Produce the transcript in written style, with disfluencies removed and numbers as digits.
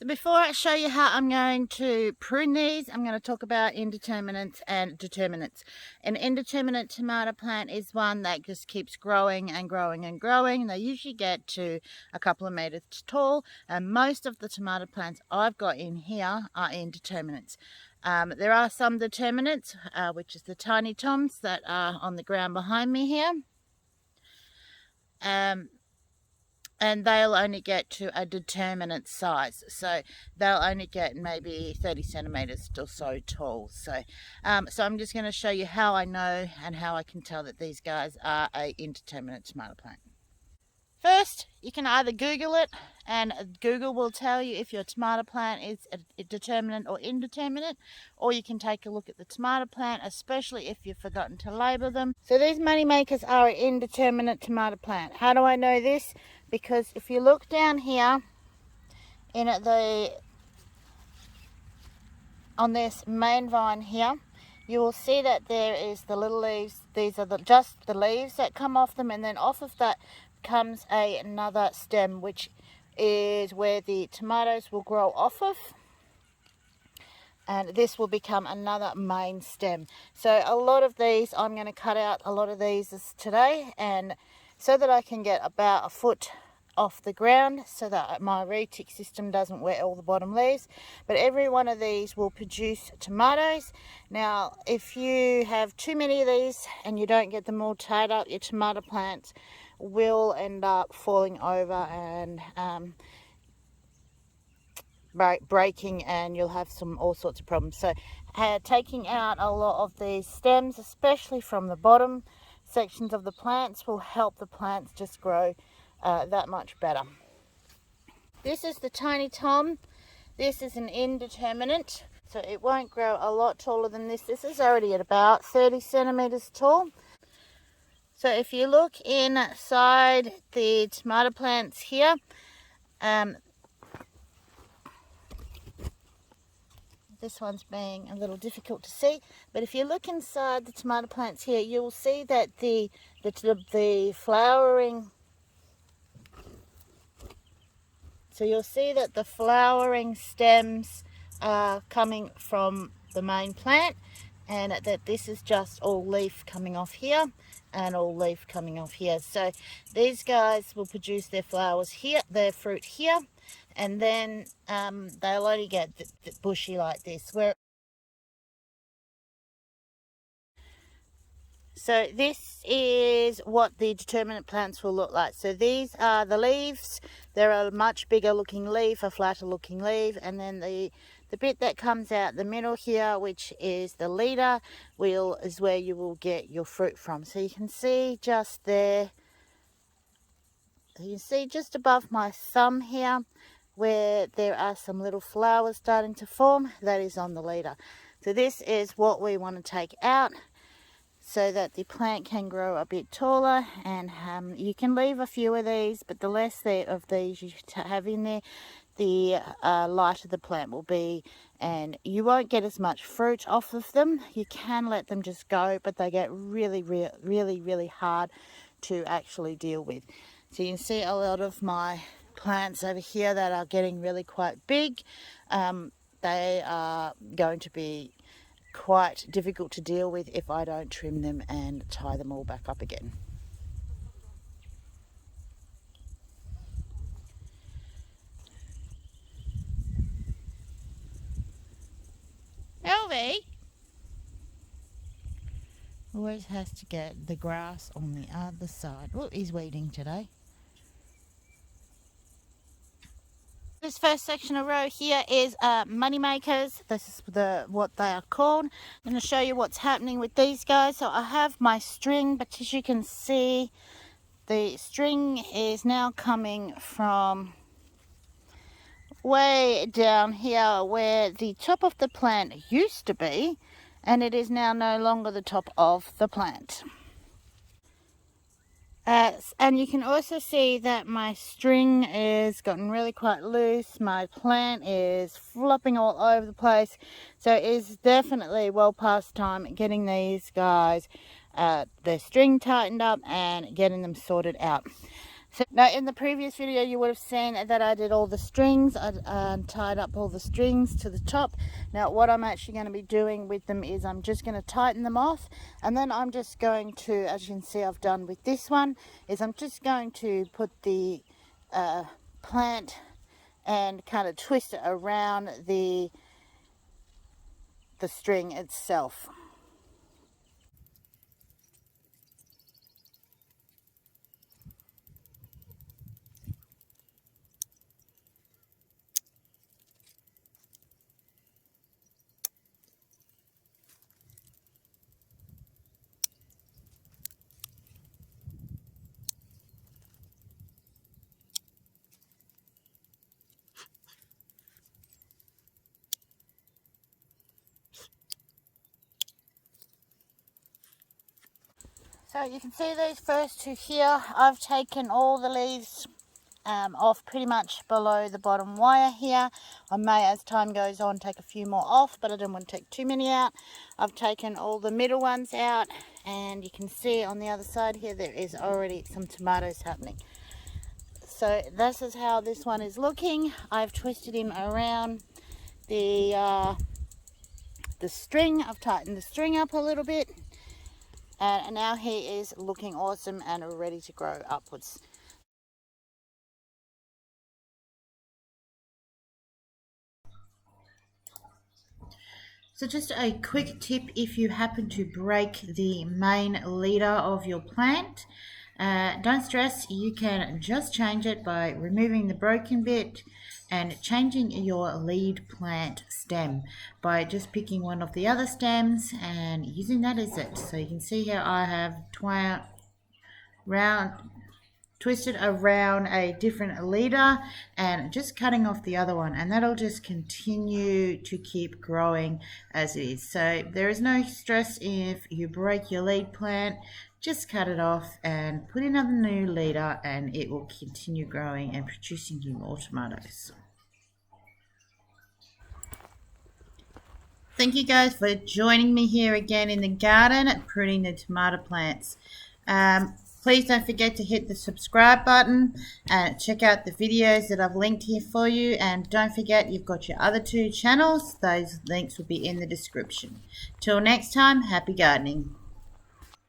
So before I show you how I'm going to prune these, I'm going to talk about indeterminates and determinates. An indeterminate tomato plant is one that just keeps growing and growing and growing. They usually get to a couple of meters tall, and most of the tomato plants I've got in here are indeterminates. There are some determinates, which is the tiny toms that are on the ground behind me here. And they'll only get to a determinate size, so they'll only get maybe 30 centimeters or so tall. So I'm just going to show you how I know and how I can tell that these guys are a indeterminate tomato plant. First, you can either Google it, and Google will tell you if your tomato plant is a determinate or indeterminate, or you can take a look at the tomato plant, especially if you've forgotten to label them. So these money makers are an indeterminate tomato plant. How do I know this? Because if you look down here on this main vine here, you will see that there is the little leaves. These are just the leaves that come off them, and then off of that comes another stem, which is where the tomatoes will grow off of, and this will become another main stem. So a lot of these, I'm going to cut out a lot of these today, and so that I can get about a foot off the ground so that my retic system doesn't wet all the bottom leaves. But every one of these will produce tomatoes. Now if you have too many of these and you don't get them all tied up, your tomato plants will end up falling over and breaking, and you'll have all sorts of problems. So taking out a lot of these stems, especially from the bottom sections of the plants, will help the plants just grow that much better. This is the tiny tom. This is an indeterminate, so it won't grow a lot taller than this. This is already at about 30 centimeters tall. So if you look inside the tomato plants here, this one's being a little difficult to see, but if you look inside the tomato plants here, you'll see that the flowering, so you'll see that the flowering stems are coming from the main plant, and that this is just all leaf coming off here and all leaf coming off here. So these guys will produce their flowers here, their fruit here, and then they'll only get bushy like this. So this is what the determinate plants will look like. So these are the leaves. They're a much bigger looking leaf, a flatter looking leaf, and then the bit that comes out the middle here, which is the leader, is where you will get your fruit from. So you can see just there, you can see just above my thumb here, where there are some little flowers starting to form. That is on the leader. So this is what we want to take out, so that the plant can grow a bit taller. And you can leave a few of these, but the less of these you have in there, the lighter the plant will be, and you won't get as much fruit off of them. You can let them just go, but they get really hard to actually deal with. So you can see a lot of my plants over here that are getting really quite big. They are going to be quite difficult to deal with if I don't trim them and tie them all back up again. Elvie always has to get the grass on the other side. Oh, he's weeding today. This first section of row here is money makers. This is what they are called. I'm going to show you what's happening with these guys. So I have my string, but as you can see, the string is now coming from way down here where the top of the plant used to be, and it is now no longer the top of the plant. And you can also see that my string is gotten really quite loose. My plant is flopping all over the place. So it is definitely well past time getting these guys, their string tightened up and getting them sorted out. So now in the previous video you would have seen that I did all the strings. I tied up all the strings to the top. Now what I'm actually going to be doing with them is I'm just going to tighten them off, and then I'm just going to, as you can see I've done with this one, is I'm just going to put the plant and kind of twist it around the string itself. So you can see these first two here, I've taken all the leaves off pretty much below the bottom wire here. I may, as time goes on, take a few more off, but I don't want to take too many out. I've taken all the middle ones out, and you can see on the other side here there is already some tomatoes happening. So this is how this one is looking. I've twisted him around the string. I've tightened the string up a little bit, and now he is looking awesome and ready to grow upwards. So just a quick tip, if you happen to break the main leader of your plant, don't stress, you can just change it by removing the broken bit and changing your lead plant stem by just picking one of the other stems and using that as it. So you can see here I have twisted around a different leader and just cutting off the other one, and that'll just continue to keep growing as it is. So there is no stress if you break your lead plant. Just cut it off and put in another new leader, and it will continue growing and producing you more tomatoes. Thank you guys for joining me here again in the garden at pruning the tomato plants. Please don't forget to hit the subscribe button and check out the videos that I've linked here for you. And don't forget, you've got your other two channels. Those links will be in the description. Till next time, happy gardening.